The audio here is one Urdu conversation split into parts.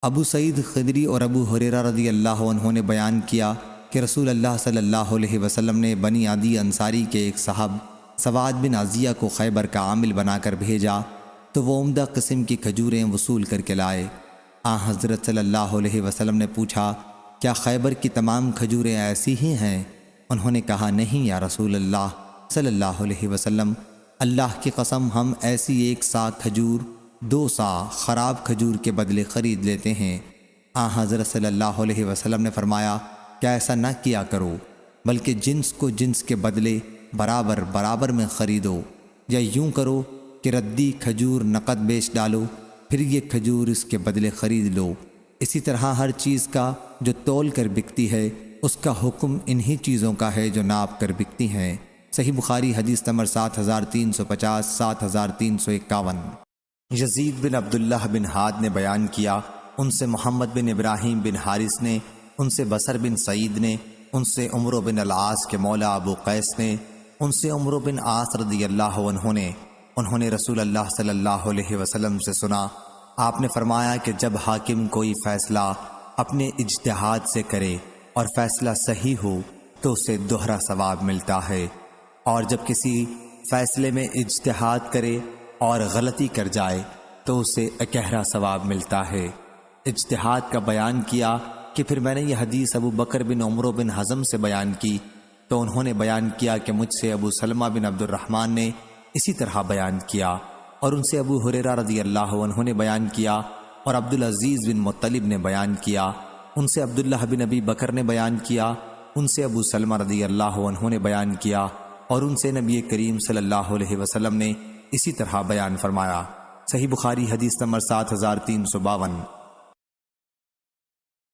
ابو سعید خدری اور ابو ہریرہ رضی اللہ عنہ نے بیان کیا کہ رسول اللہ صلی اللہ علیہ وسلم نے بنی عدی انصاری کے ایک صاحب سواد بن عزیہ کو خیبر کا عامل بنا کر بھیجا تو وہ عمدہ قسم کی کھجوریں وصول کر کے لائے۔ حضرت صلی اللہ علیہ وسلم نے پوچھا، کیا خیبر کی تمام کھجوریں ایسی ہی ہیں؟ انہوں نے کہا، نہیں یا رسول اللہ صلی اللہ علیہ وسلم، اللہ کی قسم ہم ایسی 1 سا کھجور 2 سا خراب کھجور کے بدلے خرید لیتے ہیں۔ حضرت صلی اللہ علیہ وسلم نے فرمایا، کیا ایسا نہ کیا کرو، بلکہ جنس کو جنس کے بدلے برابر میں خریدو، یا یوں کرو کہ ردی کھجور نقد بیچ ڈالو، پھر یہ کھجور اس کے بدلے خرید لو۔ اسی طرح ہر چیز کا جو تول کر بکتی ہے اس کا حکم انہی چیزوں کا ہے جو ناپ کر بکتی ہیں۔ صحیح بخاری حدیث نمبر 7350 7351۔ یزید بن عبداللہ بن حاد نے بیان کیا، ان سے محمد بن ابراہیم بن حارث نے، ان سے بصر بن سعید نے، ان سے عمرو بن العاص کے مولا ابو قیس نے، ان سے عمرو بن عاص رضی اللہ عنہ نے، انہوں نے رسول اللہ صلی اللہ علیہ وسلم سے سنا، آپ نے فرمایا کہ جب حاکم کوئی فیصلہ اپنے اجتہاد سے کرے اور فیصلہ صحیح ہو تو اسے دوہرا ثواب ملتا ہے، اور جب کسی فیصلے میں اجتہاد کرے اور غلطی کر جائے تو اسے اکہرا ثواب ملتا ہے۔ اجتہاد کا بیان کیا کہ پھر میں نے یہ حدیث ابو بکر بن عمرو بن حزم سے بیان کی تو انہوں نے بیان کیا کہ مجھ سے ابو سلمہ بن عبد الرحمن نے اسی طرح بیان کیا، اور ان سے ابو ہریرہ رضی اللہ عنہ نے بیان کیا، اور عبدالعزیز بن مطلب نے بیان کیا، ان سے عبداللہ بن ابی بکر نے بیان کیا، ان سے ابو سلمہ رضی اللہ عنہ نے بیان کیا، اور ان سے نبی کریم صلی اللہ علیہ وسلم نے اسی طرح بیان فرمایا۔ صحیح بخاری حدیث نمبر 7352۔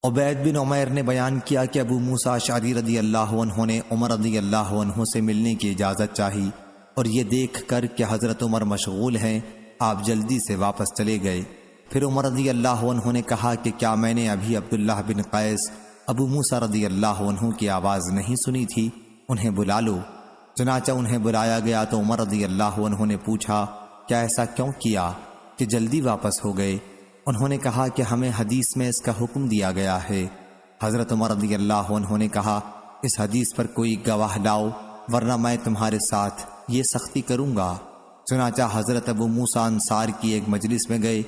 عبید بن عمیر نے بیان کیا کہ ابو موسیٰ اشعری رضی اللہ عنہ نے عمر رضی اللہ عنہ سے ملنے کی اجازت چاہی، اور یہ دیکھ کر کہ حضرت عمر مشغول ہیں آپ جلدی سے واپس چلے گئے۔ پھر عمر رضی اللہ عنہ نے کہا کہ کیا میں نے ابھی عبداللہ بن قیس ابو موسیٰ رضی اللہ عنہ کی آواز نہیں سنی تھی؟ انہیں بلا لو۔ چنانچہ انہیں بلایا گیا تو عمر رضی اللہ عنہ نے پوچھا، کیا ایسا کیوں کیا کہ جلدی واپس ہو گئے؟ انہوں نے کہا کہ ہمیں حدیث میں اس کا حکم دیا گیا ہے۔ حضرت عمر رضی اللہ عنہ نے کہا، اس حدیث پر کوئی گواہ لاؤ ورنہ میں تمہارے ساتھ یہ سختی کروں گا۔ چنانچہ حضرت ابو موسیٰ انصار کی ایک مجلس میں گئے،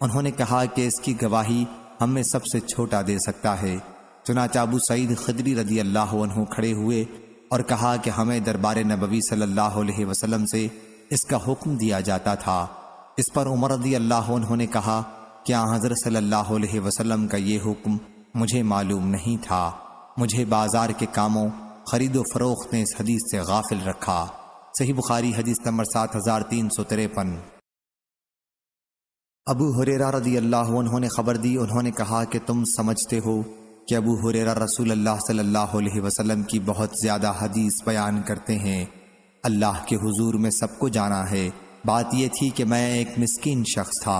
انہوں نے کہا کہ اس کی گواہی ہم میں سب سے چھوٹا دے سکتا ہے۔ چنانچہ ابو سعید خدری رضی اللہ عنہ کھڑے ہوئے اور کہا کہ ہمیں دربار نبوی صلی اللہ علیہ وسلم سے اس کا حکم دیا جاتا تھا۔ اس پر عمر رضی اللہ عنہ نے کہا، کیا حضرت صلی اللہ علیہ وسلم کا یہ حکم مجھے معلوم نہیں تھا؟ مجھے بازار کے کاموں خرید و فروخت نے اس حدیث سے غافل رکھا۔ صحیح بخاری حدیث نمبر 7353۔ ابو ہریرہ رضی اللہ عنہ نے خبر دی، انہوں نے کہا کہ تم سمجھتے ہو کہ ابو ہریرہ رسول اللہ صلی اللہ علیہ وسلم کی بہت زیادہ حدیث بیان کرتے ہیں۔ اللہ کے حضور میں سب کو جانا ہے۔ بات یہ تھی کہ میں ایک مسکین شخص تھا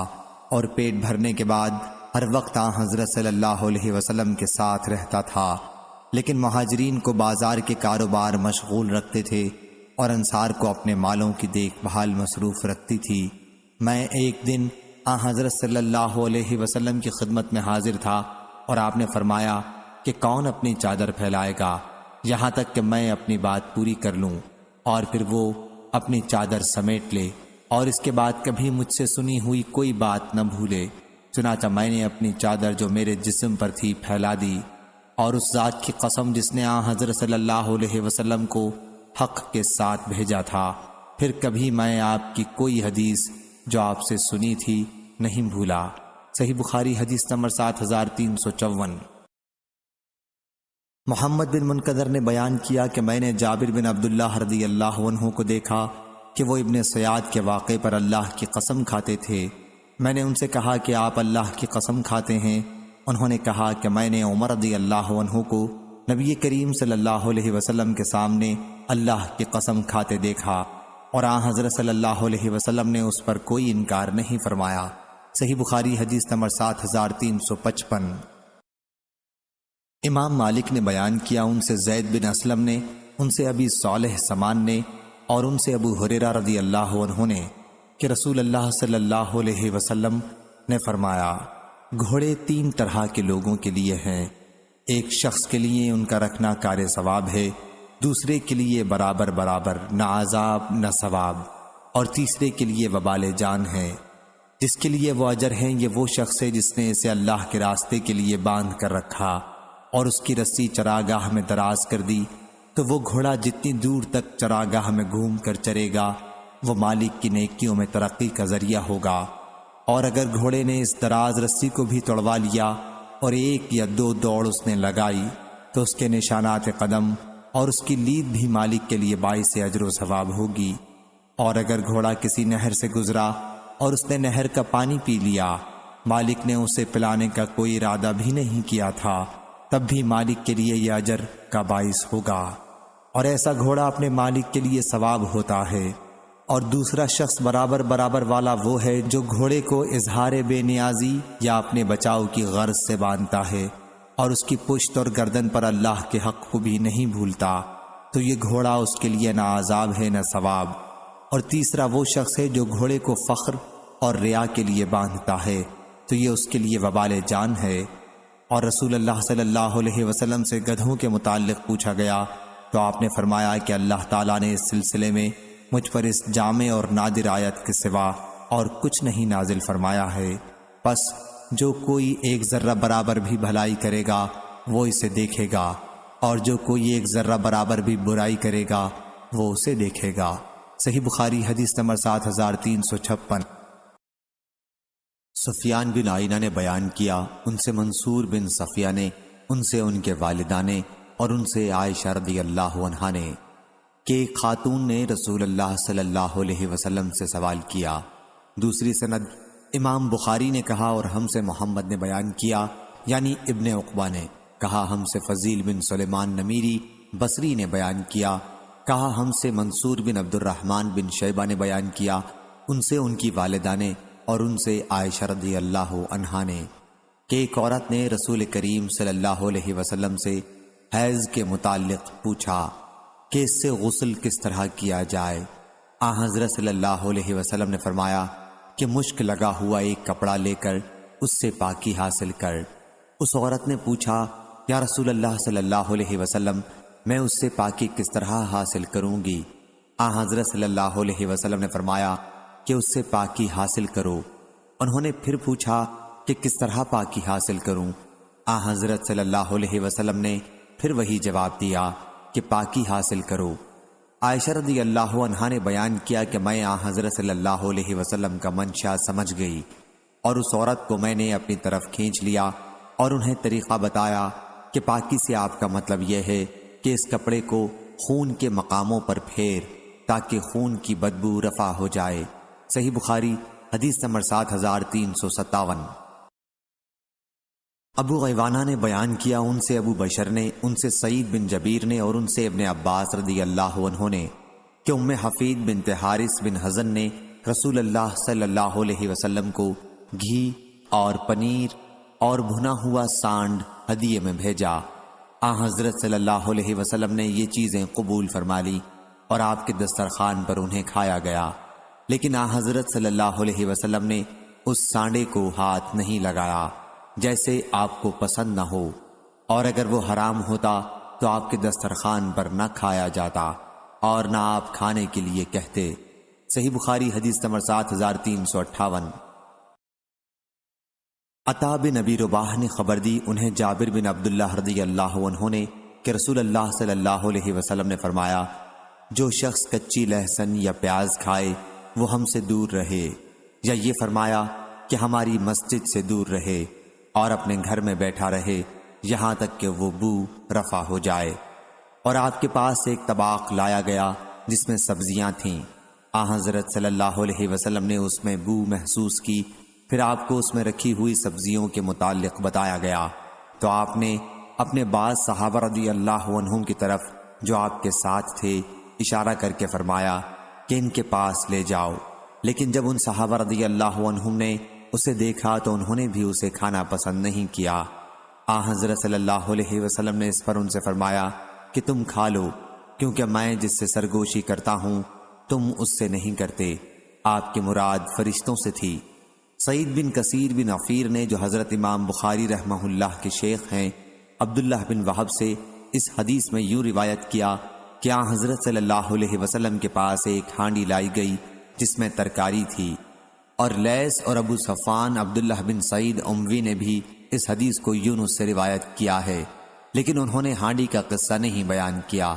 اور پیٹ بھرنے کے بعد ہر وقت حضرت صلی اللہ علیہ وسلم کے ساتھ رہتا تھا، لیکن مہاجرین کو بازار کے کاروبار مشغول رکھتے تھے اور انصار کو اپنے مالوں کی دیکھ بھال مصروف رکھتی تھی۔ میں ایک دن حضرت صلی اللہ علیہ وسلم کی خدمت میں حاضر تھا اور آپ نے فرمایا کہ کون اپنی چادر پھیلائے گا یہاں تک کہ میں اپنی بات پوری کر لوں، اور پھر وہ اپنی چادر سمیٹ لے اور اس کے بعد کبھی مجھ سے سنی ہوئی کوئی بات نہ بھولے۔ چنانچہ میں نے اپنی چادر جو میرے جسم پر تھی پھیلا دی، اور اس ذات کی قسم جس نے حضرت صلی اللہ علیہ وسلم کو حق کے ساتھ بھیجا تھا، پھر کبھی میں آپ کی کوئی حدیث جو آپ سے سنی تھی نہیں بھولا۔ صحیح بخاری حدیث نمبر 7354۔ محمد بن منقدر نے بیان کیا کہ میں نے جابر بن عبداللہ رضی اللہ عنہ کو دیکھا کہ وہ ابن سیاد کے واقعے پر اللہ کی قسم کھاتے تھے۔ میں نے ان سے کہا کہ آپ اللہ کی قسم کھاتے ہیں؟ انہوں نے کہا کہ میں نے عمر رضی اللہ عنہ کو نبی کریم صلی اللہ علیہ وسلم کے سامنے اللہ کی قسم کھاتے دیکھا، اور حضرت صلی اللہ علیہ وسلم نے اس پر کوئی انکار نہیں فرمایا۔ صحیح بخاری حدیث نمبر 7355۔ امام مالک نے بیان کیا، ان سے زید بن اسلم نے، ان سے ابی صالح سمان نے، اور ان سے ابو ہریرہ رضی اللہ عنہ نے کہ رسول اللہ صلی اللہ علیہ وسلم نے فرمایا، گھوڑے تین طرح کے لوگوں کے لیے ہیں۔ ایک شخص کے لیے ان کا رکھنا کار ثواب ہے، دوسرے کے لیے برابر برابر نہ عذاب نہ ثواب، اور تیسرے کے لیے وبال جان ہے۔ جس کے لیے وہ اجر ہیں یہ وہ شخص ہے جس نے اسے اللہ کے راستے کے لیے باندھ کر رکھا اور اس کی رسی چراگاہ میں دراز کر دی، تو وہ گھوڑا جتنی دور تک چراگاہ میں گھوم کر چرے گا وہ مالک کی نیکیوں میں ترقی کا ذریعہ ہوگا۔ اور اگر گھوڑے نے اس دراز رسی کو بھی توڑوا لیا اور ایک یا دو دوڑ اس نے لگائی تو اس کے نشانات قدم اور اس کی لید بھی مالک کے لیے باعث اجر و ثواب ہوگی۔ اور اگر گھوڑا کسی نہر سے گزرا اور اس نے نہر کا پانی پی لیا، مالک نے اسے پلانے کا کوئی ارادہ بھی نہیں کیا تھا، تب بھی مالک کے لیے یہ اجر کا باعث ہوگا، اور ایسا گھوڑا اپنے مالک کے لیے ثواب ہوتا ہے۔ اور دوسرا شخص برابر برابر والا وہ ہے جو گھوڑے کو اظہار بے نیازی یا اپنے بچاؤ کی غرض سے باندھتا ہے اور اس کی پشت اور گردن پر اللہ کے حق کو بھی نہیں بھولتا، تو یہ گھوڑا اس کے لیے نہ عذاب ہے نہ ثواب۔ اور تیسرا وہ شخص ہے جو گھوڑے کو فخر اور ریا کے لیے باندھتا ہے، تو یہ اس کے لیے وبال جان ہے۔ اور رسول اللہ صلی اللہ علیہ وسلم سے گدھوں کے متعلق پوچھا گیا تو آپ نے فرمایا کہ اللہ تعالیٰ نے اس سلسلے میں مجھ پر اس جامع اور نادر آیت کے سوا اور کچھ نہیں نازل فرمایا ہے، پس جو کوئی ایک ذرہ برابر بھی بھلائی کرے گا وہ اسے دیکھے گا، اور جو کوئی ایک ذرہ برابر بھی برائی کرے گا وہ اسے دیکھے گا۔ صحیح بخاری حدیث نمبر 7356۔ سفیان بن عیینہ نے بیان کیا، ان سے منصور بن صفیہ نے، ان سے ان کے والدہ نے، اور ان سے عائشہ رضی اللہ عنہا نے کہ ایک خاتون نے رسول اللہ صلی اللہ علیہ وسلم سے سوال کیا۔ دوسری سند امام بخاری نے کہا اور ہم سے محمد نے بیان کیا، یعنی ابن عقبہ نے کہا ہم سے فضیل بن سلیمان نمیری بصری نے بیان کیا، کہا ہم سے منصور بن عبد الرحمن بن شیبہ نے بیان کیا، ان سے ان کی والدہ نے، اور ان سے عائشہ رضی اللہ عنہا نے کہ ایک عورت نے رسول کریم صلی اللہ علیہ وسلم سے حیض کے متعلق پوچھا کہ اس سے غسل کس طرح کیا جائے۔ حضرت صلی اللہ علیہ وسلم نے فرمایا کہ مشک لگا ہوا ایک کپڑا لے کر اس سے پاکی حاصل کر۔ اس عورت نے پوچھا یا رسول اللہ صلی اللہ علیہ وسلم، میں اس سے پاکی کس طرح حاصل کروں گی؟ حضرت صلی اللہ علیہ وسلم نے فرمایا کہ اس سے پاکی حاصل کرو۔ انہوں نے پھر پوچھا کہ کس طرح پاکی حاصل کروں؟ حضرت صلی اللہ علیہ وسلم نے پھر وہی جواب دیا کہ پاکی حاصل کرو۔ عائشہ رضی اللہ عنہا نے بیان کیا کہ میں حضرت صلی اللہ علیہ وسلم کا منشا سمجھ گئی، اور اس عورت کو میں نے اپنی طرف کھینچ لیا اور انہیں طریقہ بتایا کہ پاکی سے آپ کا مطلب یہ ہے کہ اس کپڑے کو خون کے مقاموں پر پھیر تاکہ خون کی بدبو رفع ہو جائے۔ صحیح بخاری حدیث نمبر 7357۔ ابو غیوانہ نے بیان کیا، ان سے ابو بشر نے، ان سے سعید بن جبیر نے، اور ان سے ابن عباس رضی اللہ عنہ نے کہ ام حفید بنت حارث بن حزن نے رسول اللہ صلی اللہ علیہ وسلم کو گھی اور پنیر اور بھنا ہوا سانڈ ہدیے میں بھیجا۔ حضرت صلی اللہ علیہ وسلم نے یہ چیزیں قبول فرما لی اور آپ کے دسترخوان پر انہیں کھایا گیا، لیکن حضرت صلی اللہ علیہ وسلم نے اس سانڈے کو ہاتھ نہیں لگایا جیسے آپ کو پسند نہ ہو، اور اگر وہ حرام ہوتا تو آپ کے دسترخوان پر نہ کھایا جاتا اور نہ آپ کھانے کے لیے کہتے۔ صحیح بخاری حدیث نمبر 7358۔ عطا بن ابی رباح نے خبر دی، انہیں جابر بن عبداللہ رضی اللہ عنہ نے کہ رسول اللہ صلی اللہ علیہ وسلم نے فرمایا، جو شخص کچی لہسن یا پیاز کھائے وہ ہم سے دور رہے، یا یہ فرمایا کہ ہماری مسجد سے دور رہے اور اپنے گھر میں بیٹھا رہے یہاں تک کہ وہ بو رفع ہو جائے۔ اور آپ کے پاس ایک طباق لایا گیا جس میں سبزیاں تھیں۔ حضرت صلی اللہ علیہ وسلم نے اس میں بو محسوس کی، پھر آپ کو اس میں رکھی ہوئی سبزیوں کے متعلق بتایا گیا تو آپ نے اپنے بعض صحابہ رضی اللہ عنہم کی طرف جو آپ کے ساتھ تھے اشارہ کر کے فرمایا کہ ان کے پاس لے جاؤ، لیکن جب ان صحابہ رضی اللہ عنہم نے اسے دیکھا تو انہوں نے بھی اسے کھانا پسند نہیں کیا۔ حضرت صلی اللہ علیہ وسلم نے اس پر ان سے فرمایا کہ تم کھا لو، کیونکہ میں جس سے سرگوشی کرتا ہوں تم اس سے نہیں کرتے۔ آپ کی مراد فرشتوں سے تھی۔ سعید بن کثیر بن عفیر نے جو حضرت امام بخاری رحمہ اللہ کے شیخ ہیں عبداللہ بن وہب سے اس حدیث میں یوں روایت کیا کہ آن حضرت صلی اللہ علیہ وسلم کے پاس ایک ہانڈی لائی گئی جس میں ترکاری تھی، اور لیث اور ابو صفان عبداللہ بن سعید اموی نے بھی اس حدیث کو یونس سے روایت کیا ہے، لیکن انہوں نے ہانڈی کا قصہ نہیں بیان کیا۔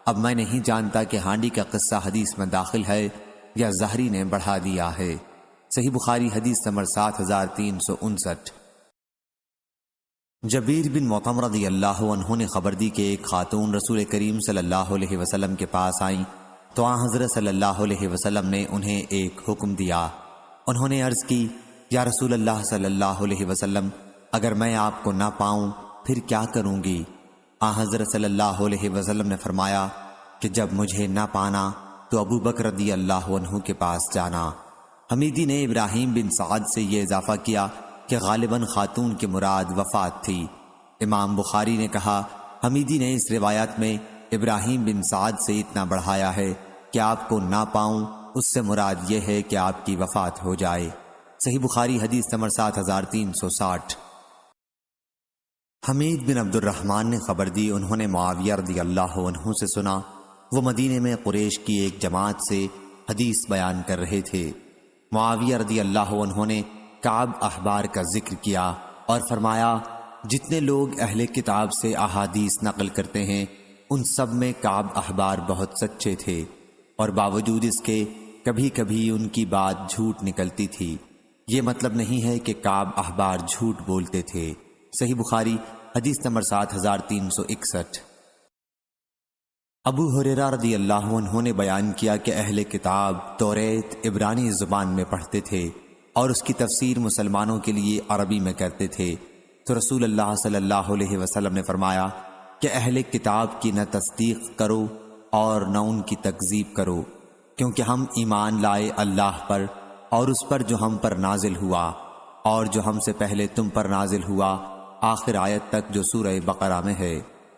اب میں نہیں جانتا کہ ہانڈی کا قصہ حدیث میں داخل ہے یا زہری نے بڑھا دیا ہے۔ صحیح بخاری حدیث نمبر 7359۔ جبیر بن مطعم رضی اللہ عنہ نے خبر دی کہ ایک خاتون رسول کریم صلی اللہ علیہ وسلم کے پاس آئیں تو آن حضرت صلی اللہ علیہ وسلم نے انہیں ایک حکم دیا۔ انہوں نے عرض کی، یا رسول اللہ صلی اللہ علیہ وسلم، اگر میں آپ کو نہ پاؤں پھر کیا کروں گی؟ آن حضرت صلی اللہ علیہ وسلم نے فرمایا کہ جب مجھے نہ پانا تو ابو بکر رضی اللہ عنہ کے پاس جانا۔ حمیدی نے ابراہیم بن سعد سے یہ اضافہ کیا کہ غالباً خاتون کی مراد وفات تھی۔ امام بخاری نے کہا، حمیدی نے اس روایت میں ابراہیم بن سعد سے اتنا بڑھایا ہے کہ آپ کو نہ پاؤں، اس سے مراد یہ ہے کہ آپ کی وفات ہو جائے۔ صحیح بخاری حدیث نمبر 7360۔ حمید بن عبد الرحمن نے خبر دی، انہوں نے معاویہ رضی اللہ عنہ سے سنا، وہ مدینے میں قریش کی ایک جماعت سے حدیث بیان کر رہے تھے۔ معاویہ رضی اللہ عنہ نے کعب احبار کا ذکر کیا اور فرمایا، جتنے لوگ اہل کتاب سے احادیث نقل کرتے ہیں ان سب میں کعب احبار بہت سچے تھے، اور باوجود اس کے کبھی کبھی ان کی بات جھوٹ نکلتی تھی۔ یہ مطلب نہیں ہے کہ کعب احبار جھوٹ بولتے تھے۔ صحیح بخاری حدیث نمبر 7361۔ ابو ہریرہ رضی اللہ عنہ نے بیان کیا کہ اہل کتاب توریت عبرانی زبان میں پڑھتے تھے اور اس کی تفسیر مسلمانوں کے لیے عربی میں کرتے تھے، تو رسول اللہ صلی اللہ علیہ وسلم نے فرمایا کہ اہل کتاب کی نہ تصدیق کرو اور نہ ان کی تکذیب کرو، کیونکہ ہم ایمان لائے اللہ پر اور اس پر جو ہم پر نازل ہوا اور جو ہم سے پہلے تم پر نازل ہوا، آخر آیت تک جو سورہ بقرہ میں ہے۔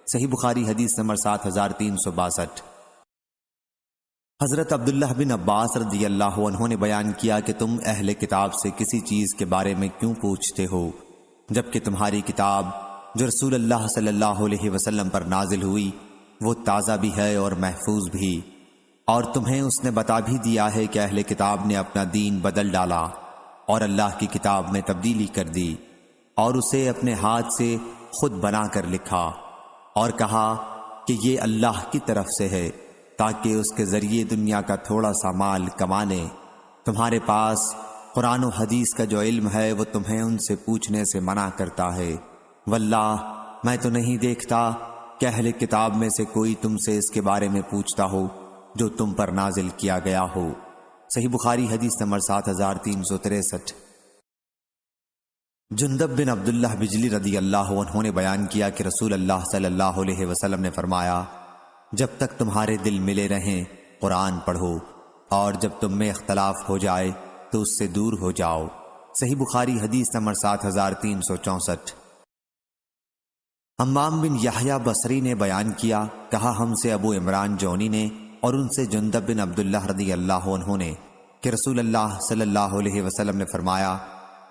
صحیح بخاری حدیث نمبر 7362۔ حضرت عبداللہ بن عباس رضی اللہ عنہ نے بیان کیا کہ تم اہل کتاب سے کسی چیز کے بارے میں کیوں پوچھتے ہو، جبکہ تمہاری کتاب جو رسول اللہ صلی اللہ علیہ وسلم پر نازل ہوئی وہ تازہ بھی ہے اور محفوظ بھی، اور تمہیں اس نے بتا بھی دیا ہے کہ اہل کتاب نے اپنا دین بدل ڈالا اور اللہ کی کتاب میں تبدیلی کر دی اور اسے اپنے ہاتھ سے خود بنا کر لکھا، اور کہا کہ یہ اللہ کی طرف سے ہے تاکہ اس کے ذریعے دنیا کا تھوڑا سا مال کما لیں۔ تمہارے پاس قرآن و حدیث کا جو علم ہے وہ تمہیں ان سے پوچھنے سے منع کرتا ہے، واللہ میں تو نہیں دیکھتا کہ اہل کتاب میں سے کوئی تم سے اس کے بارے میں پوچھتا ہو جو تم پر نازل کیا گیا ہو۔ صحیح بخاری حدیث نمبر 7363۔ جندب بن عبداللہ بجلی رضی اللہ عنہ نے بیان کیا کہ رسول اللہ صلی اللہ علیہ وسلم نے فرمایا، جب تک تمہارے دل ملے رہیں قرآن پڑھو، اور جب تم میں اختلاف ہو جائے تو اس سے دور ہو جاؤ۔ صحیح بخاری حدیث نمبر 7364۔ حمام بن یحییٰ بصری نے بیان کیا، کہا ہم سے ابو عمران جونی نے اور ان سے جندب بن عبداللہ رضی اللہ عنہ نے کہ رسول اللہ صلی اللہ علیہ وسلم نے فرمایا،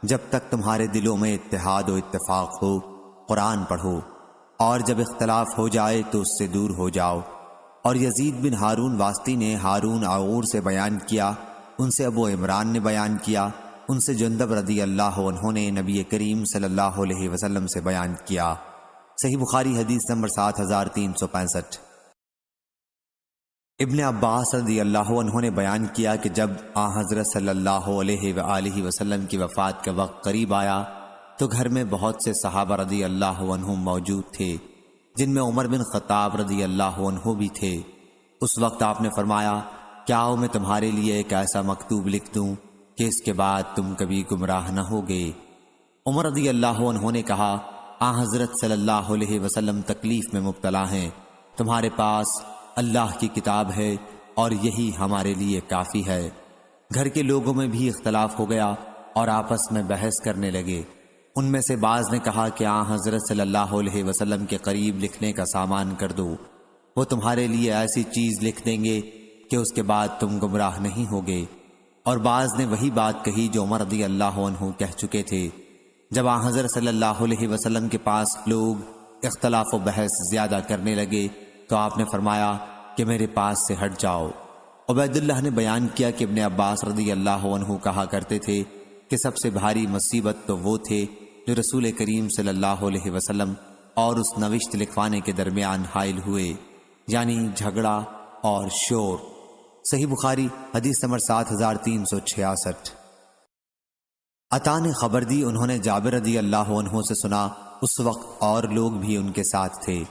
جب تک تمہارے دلوں میں اتحاد و اتفاق ہو قرآن پڑھو، اور جب اختلاف ہو جائے تو اس سے دور ہو جاؤ۔ اور یزید بن ہارون واسطی نے ہارون عور سے بیان کیا، ان سے ابو عمران نے بیان کیا، ان سے جندب رضی اللہ عنہ نے نبی کریم صلی اللہ علیہ وسلم سے بیان کیا۔ صحیح بخاری حدیث نمبر 7365۔ ابن عباس رضی اللہ عنہ نے بیان کیا کہ جب آن حضرت صلی اللہ علیہ وآلہ وسلم کی وفات کا وقت قریب آیا تو گھر میں بہت سے صحابہ رضی اللہ عنہم موجود تھے، جن میں عمر بن خطاب رضی اللہ عنہ بھی تھے۔ اس وقت آپ نے فرمایا، کیا آؤ میں تمہارے لیے ایک ایسا مکتوب لکھ دوں کہ اس کے بعد تم کبھی گمراہ نہ ہوگے؟ عمر رضی اللہ عنہ نے کہا، آن حضرت صلی اللہ علیہ وسلم تکلیف میں مبتلا ہیں، تمہارے پاس اللہ کی کتاب ہے اور یہی ہمارے لیے کافی ہے۔ گھر کے لوگوں میں بھی اختلاف ہو گیا اور آپس میں بحث کرنے لگے۔ ان میں سے بعض نے کہا کہ آن حضرت صلی اللہ علیہ وسلم کے قریب لکھنے کا سامان کر دو، وہ تمہارے لیے ایسی چیز لکھ دیں گے کہ اس کے بعد تم گمراہ نہیں ہوگے۔ اور بعض نے وہی بات کہی جو عمر رضی اللہ عنہ کہہ چکے تھے۔ جب آن حضرت صلی اللہ علیہ وسلم کے پاس لوگ اختلاف و بحث زیادہ کرنے لگے تو آپ نے فرمایا کہ میرے پاس سے ہٹ جاؤ۔ عبید اللہ نے بیان کیا کہ ابن عباس رضی اللہ عنہ کہا کرتے تھے کہ سب سے بھاری مصیبت تو وہ تھے جو رسول کریم صلی اللہ علیہ وسلم اور اس نوشت لکھوانے کے درمیان حائل ہوئے، یعنی جھگڑا اور شور۔ صحیح بخاری حدیث نمبر 7366۔ عطا نے خبر دی انہوں نے جابر رضی اللہ عنہ سے سنا، اس وقت اور لوگ بھی ان کے ساتھ تھے۔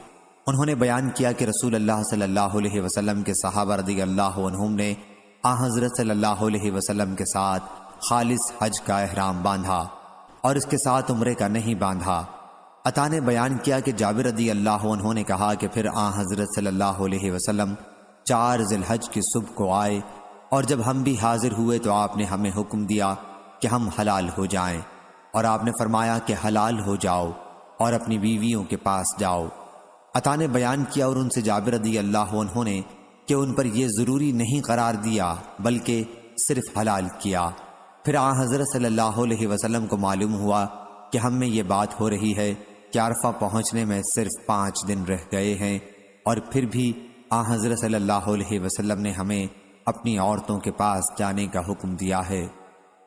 انہوں نے بیان کیا کہ رسول اللہ صلی اللہ علیہ وسلم کے صحابہ رضی اللہ عنہم نے آن حضرت صلی اللہ علیہ وسلم کے ساتھ خالص حج کا احرام باندھا اور اس کے ساتھ عمرے کا نہیں باندھا۔ عطا نے بیان کیا کہ جابر رضی اللہ عنہ نے کہا کہ پھر آن حضرت صلی اللہ علیہ وسلم 4 ذی الحج کی صبح کو آئے، اور جب ہم بھی حاضر ہوئے تو آپ نے ہمیں حکم دیا کہ ہم حلال ہو جائیں، اور آپ نے فرمایا کہ حلال ہو جاؤ اور اپنی بیویوں کے پاس جاؤ۔ عطا نے بیان کیا اور ان سے جابر رضی اللہ عنہ نے کہ ان پر یہ ضروری نہیں قرار دیا بلکہ صرف حلال کیا۔ پھر آن حضرت صلی اللہ علیہ وسلم کو معلوم ہوا کہ ہم میں یہ بات ہو رہی ہے کہ عرفہ پہنچنے میں صرف 5 دن رہ گئے ہیں، اور پھر بھی آن حضرت صلی اللہ علیہ وسلم نے ہمیں اپنی عورتوں کے پاس جانے کا حکم دیا ہے۔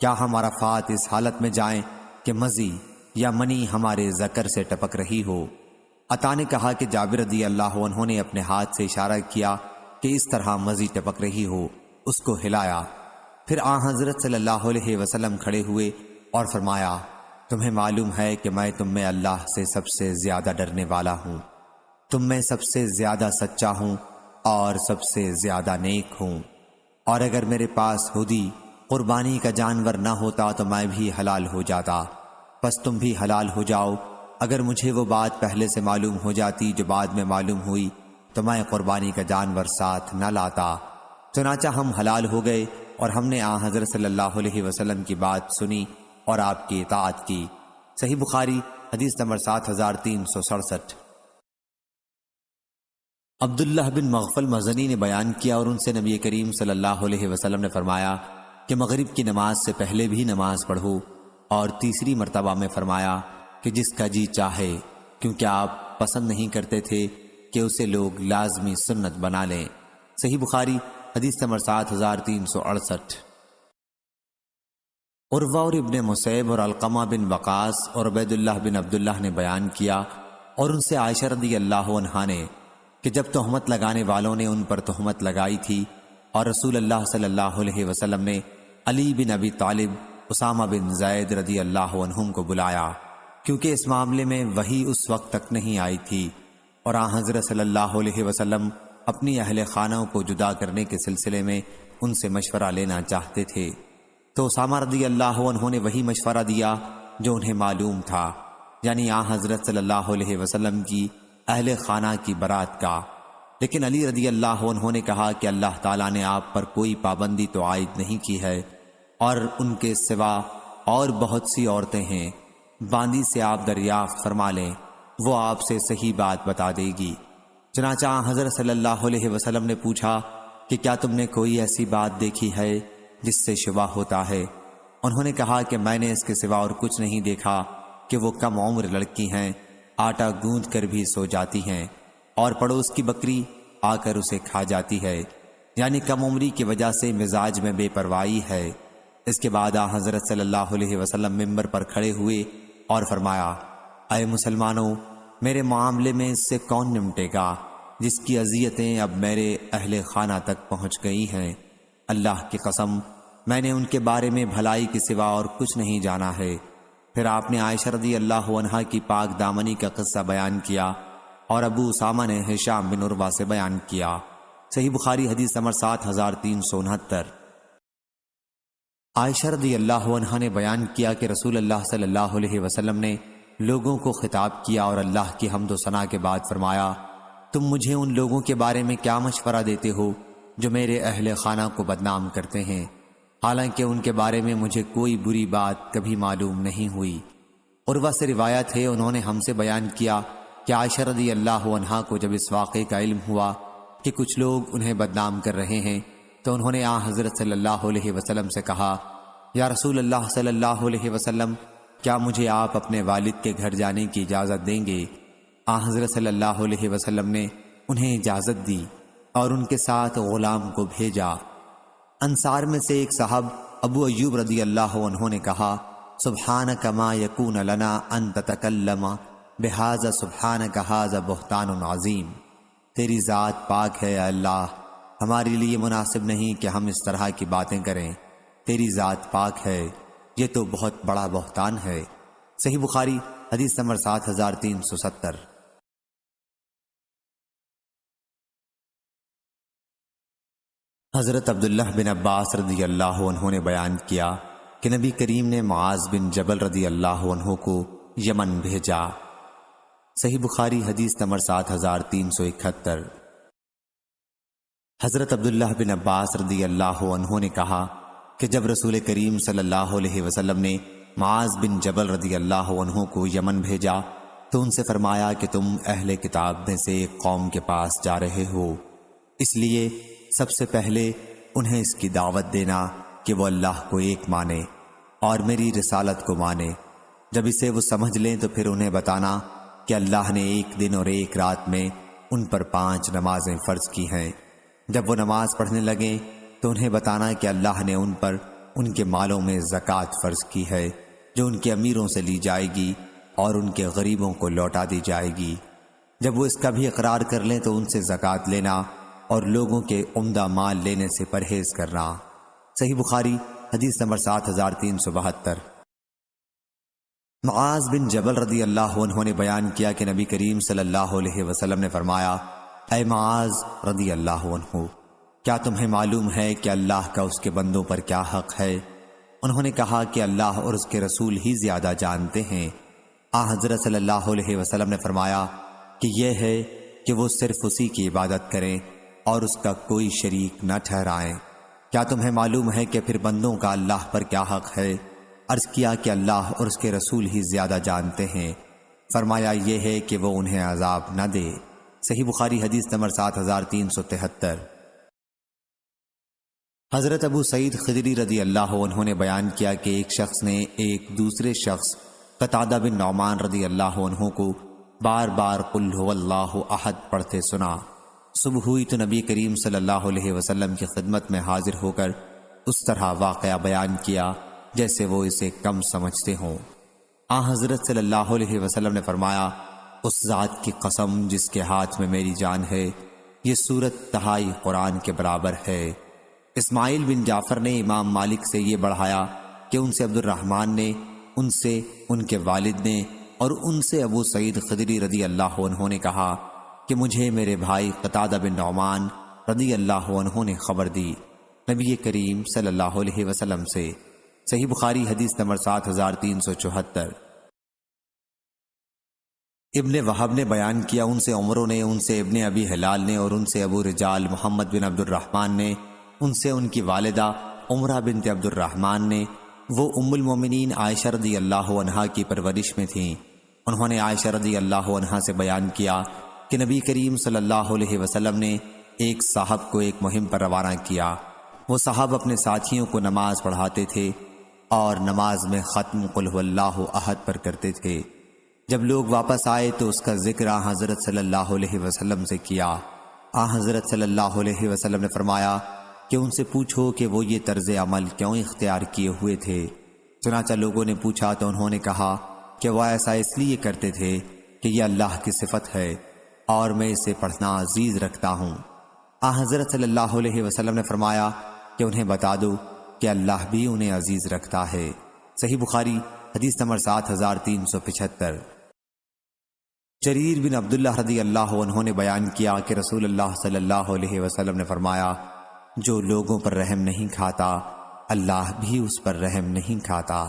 کیا ہم عرفات اس حالت میں جائیں کہ مزی یا منی ہمارے ذکر سے ٹپک رہی ہو؟ عطا نے کہا کہ جابر رضی اللہ عنہ نے اپنے ہاتھ سے اشارہ کیا کہ اس طرح مزی ٹپک رہی ہو، اس کو ہلایا۔ پھر آن حضرت صلی اللہ علیہ وسلم کھڑے ہوئے اور فرمایا، تمہیں معلوم ہے کہ میں تم میں اللہ سے سب سے زیادہ ڈرنے والا ہوں، تم میں سب سے زیادہ سچا ہوں اور سب سے زیادہ نیک ہوں، اور اگر میرے پاس ہدی قربانی کا جانور نہ ہوتا تو میں بھی حلال ہو جاتا، پس تم بھی حلال ہو جاؤ۔ اگر مجھے وہ بات پہلے سے معلوم ہو جاتی جو بعد میں معلوم ہوئی تو میں قربانی کا جانور ساتھ نہ لاتا۔ چنانچہ ہم حلال ہو گئے اور ہم نے آن حضرت صلی اللہ علیہ وسلم کی بات سنی اور آپ کی اطاعت کی۔ صحیح بخاری حدیث نمبر 7367۔ عبداللہ بن مغفل مزنی نے بیان کیا اور ان سے نبی کریم صلی اللہ علیہ وسلم نے فرمایا کہ مغرب کی نماز سے پہلے بھی نماز پڑھو، اور تیسری مرتبہ میں فرمایا کہ جس کا جی چاہے، کیونکہ آپ پسند نہیں کرتے تھے کہ اسے لوگ لازمی سنت بنا لیں۔ صحیح بخاری حدیث نمبر 7368۔ عروہ اور ابن مسیب اور علقمہ بن وقاص اور عبید اللہ بن عبداللہ نے بیان کیا اور ان سے عائشہ رضی اللہ عنہا نے کہ جب تہمت لگانے والوں نے ان پر تہمت لگائی تھی اور رسول اللہ صلی اللہ علیہ وسلم نے علی بن ابی طالب، اسامہ بن زید رضی اللہ عنہم کو بلایا، کیونکہ اس معاملے میں وحی اس وقت تک نہیں آئی تھی، اور آن حضرت صلی اللہ علیہ وسلم اپنی اہل خانہ کو جدا کرنے کے سلسلے میں ان سے مشورہ لینا چاہتے تھے، تو اسامہ رضی اللہ عنہ نے وہی مشورہ دیا جو انہیں معلوم تھا، یعنی آن حضرت صلی اللہ علیہ وسلم کی اہل خانہ کی برات کا۔ لیکن علی رضی اللہ عنہ نے کہا کہ اللہ تعالیٰ نے آپ پر کوئی پابندی تو عائد نہیں کی ہے، اور ان کے سوا اور بہت سی عورتیں ہیں، باندی سے آپ دریافت فرما لیں، وہ آپ سے صحیح بات بتا دے گی۔ چنانچہ حضرت صلی اللہ علیہ وسلم نے پوچھا کہ کیا تم نے کوئی ایسی بات دیکھی ہے جس سے شبہ ہوتا ہے؟ انہوں نے کہا کہ میں نے اس کے سوا اور کچھ نہیں دیکھا کہ وہ کم عمر لڑکی ہیں، آٹا گوندھ کر بھی سو جاتی ہیں، اور پڑوس کی بکری آ کر اسے کھا جاتی ہے، یعنی کم عمری کی وجہ سے مزاج میں بے پرواہی ہے۔ اس کے بعد حضرت صلی اللہ علیہ وسلم ممبر پر کھڑے ہوئے اور فرمایا، اے مسلمانوں، میرے معاملے میں اس سے کون نمٹے گا جس کی اذیتیں اب میرے اہل خانہ تک پہنچ گئی ہیں؟ اللہ کی قسم، میں نے ان کے بارے میں بھلائی کے سوا اور کچھ نہیں جانا ہے۔ پھر آپ نے عائشہ رضی اللہ عنہا کی پاک دامنی کا قصہ بیان کیا، اور ابو اسامہ نے ہشام بن عروہ سے بیان کیا۔ صحیح بخاری حدیث نمبر 7369۔ عائشہ رضی اللہ عنہا نے بیان کیا کہ رسول اللہ صلی اللہ علیہ وسلم نے لوگوں کو خطاب کیا اور اللہ کی حمد و ثنا کے بعد فرمایا، تم مجھے ان لوگوں کے بارے میں کیا مشورہ دیتے ہو جو میرے اہل خانہ کو بدنام کرتے ہیں، حالانکہ ان کے بارے میں مجھے کوئی بری بات کبھی معلوم نہیں ہوئی۔ عروہ سے روایت ہے، انہوں نے ہم سے بیان کیا کہ عائشہ رضی اللہ عنہا کو جب اس واقعے کا علم ہوا کہ کچھ لوگ انہیں بدنام کر رہے ہیں تو انہوں نے حضرت صلی اللہ علیہ وسلم سے کہا، یا رسول اللہ صلی اللہ علیہ وسلم، کیا مجھے آپ اپنے والد کے گھر جانے کی اجازت دیں گے؟ حضرت صلی اللہ علیہ وسلم نے انہیں اجازت دی اور ان کے ساتھ غلام کو بھیجا۔ انصار میں سے ایک صاحب ابو ایوب رضی اللہ عنہ نے کہا، سبحانک ما یکون لنا ان تتکلم بہذا سبحانک ھذا بہتان عظیم۔ تیری ذات پاک ہے اے اللہ، ہمارے لیے مناسب نہیں کہ ہم اس طرح کی باتیں کریں، تیری ذات پاک ہے، یہ تو بہت بڑا بہتان ہے۔ صحیح بخاری حدیث نمبر 7370۔ حضرت عبداللہ بن عباس رضی اللہ عنہ نے بیان کیا کہ نبی کریم نے معاذ بن جبل رضی اللہ عنہ کو یمن بھیجا۔ صحیح بخاری حدیث نمبر 7371۔ حضرت عبداللہ بن عباس رضی اللہ عنہ نے کہا کہ جب رسول کریم صلی اللہ علیہ وسلم نے معاذ بن جبل رضی اللہ عنہ کو یمن بھیجا تو ان سے فرمایا کہ تم اہل کتاب میں سے ایک قوم کے پاس جا رہے ہو، اس لیے سب سے پہلے انہیں اس کی دعوت دینا کہ وہ اللہ کو ایک مانے اور میری رسالت کو مانے۔ جب اسے وہ سمجھ لیں تو پھر انہیں بتانا کہ اللہ نے ایک دن اور ایک رات میں ان پر 5 نمازیں فرض کی ہیں۔ جب وہ نماز پڑھنے لگیں تو انہیں بتانا کہ اللہ نے ان پر ان کے مالوں میں زکوٰۃ فرض کی ہے جو ان کے امیروں سے لی جائے گی اور ان کے غریبوں کو لوٹا دی جائے گی۔ جب وہ اس کا بھی اقرار کر لیں تو ان سے زکوٰۃ لینا اور لوگوں کے عمدہ مال لینے سے پرہیز کرنا۔ صحیح بخاری حدیث نمبر 7372۔ معاذ بن جبل رضی اللہ عنہ نے بیان کیا کہ نبی کریم صلی اللہ علیہ وسلم نے فرمایا، اے معاذ رضی اللہ عنہ، کیا تمہیں معلوم ہے کہ اللہ کا اس کے بندوں پر کیا حق ہے؟ انہوں نے کہا کہ اللہ اور اس کے رسول ہی زیادہ جانتے ہیں۔ حضرت صلی اللہ علیہ وسلم نے فرمایا کہ یہ ہے کہ وہ صرف اسی کی عبادت کریں اور اس کا کوئی شریک نہ ٹھہرائیں۔ کیا تمہیں معلوم ہے کہ پھر بندوں کا اللہ پر کیا حق ہے؟ عرض کیا کہ اللہ اور اس کے رسول ہی زیادہ جانتے ہیں۔ فرمایا یہ ہے کہ وہ انہیں عذاب نہ دے۔ صحیح بخاری حدیث نمبر 7373۔ حضرت ابو سعید خدری رضی اللہ عنہ نے بیان کیا کہ ایک شخص نے ایک دوسرے شخص قتادہ بن نعمان رضی اللہ عنہ کو بار بار قل هو اللہ احد پڑھتے سنا۔ صبح ہوئی تو نبی کریم صلی اللہ علیہ وسلم کی خدمت میں حاضر ہو کر اس طرح واقعہ بیان کیا جیسے وہ اسے کم سمجھتے ہوں۔ حضرت صلی اللہ علیہ وسلم نے فرمایا، اس ذات کی قسم جس کے ہاتھ میں میری جان ہے، یہ سورت 2.5 قرآن کے برابر ہے۔ اسماعیل بن جعفر نے امام مالک سے یہ بڑھایا کہ ان سے عبد الرحمن نے، ان سے ان کے والد نے اور ان سے ابو سعید خدری رضی اللہ عنہ نے کہا کہ مجھے میرے بھائی قتادہ بن نعمان رضی اللہ عنہ نے خبر دی نبی کریم صلی اللہ علیہ وسلم سے۔ صحیح بخاری حدیث نمبر 7374۔ ابن وہب نے بیان کیا ان سے عمروں نے، ان سے ابن ابی ہلال نے اور ان سے ابو رجال محمد بن عبد الرحمن نے، ان سے ان کی والدہ عمرہ بنت عبد الرحمن نے، وہ ام المومنین عائشہ رضی اللہ عنہا کی پرورش میں تھیں۔ انہوں نے عائشہ رضی اللہ عنہا سے بیان کیا کہ نبی کریم صلی اللہ علیہ وسلم نے ایک صاحب کو ایک مہم پر روانہ کیا۔ وہ صاحب اپنے ساتھیوں کو نماز پڑھاتے تھے اور نماز میں ختم قل هو اللہ احد پر کرتے تھے۔ جب لوگ واپس آئے تو اس کا ذکر حضرت صلی اللہ علیہ وسلم سے کیا۔ حضرت صلی اللہ علیہ وسلم نے فرمایا کہ ان سے پوچھو کہ وہ یہ طرز عمل کیوں اختیار کیے ہوئے تھے۔ چنانچہ لوگوں نے پوچھا تو انہوں نے کہا کہ وہ ایسا اس لیے کرتے تھے کہ یہ اللہ کی صفت ہے اور میں اسے پڑھنا عزیز رکھتا ہوں۔ حضرت صلی اللہ علیہ وسلم نے فرمایا کہ انہیں بتا دو کہ اللہ بھی انہیں عزیز رکھتا ہے۔ صحیح بخاری حدیث نمبر 7375۔ جریر بن عبداللہ رضی اللہ عنہ نے بیان کیا کہ رسول اللہ صلی اللہ علیہ وسلم نے فرمایا، جو لوگوں پر رحم نہیں کھاتا اللہ بھی اس پر رحم نہیں کھاتا۔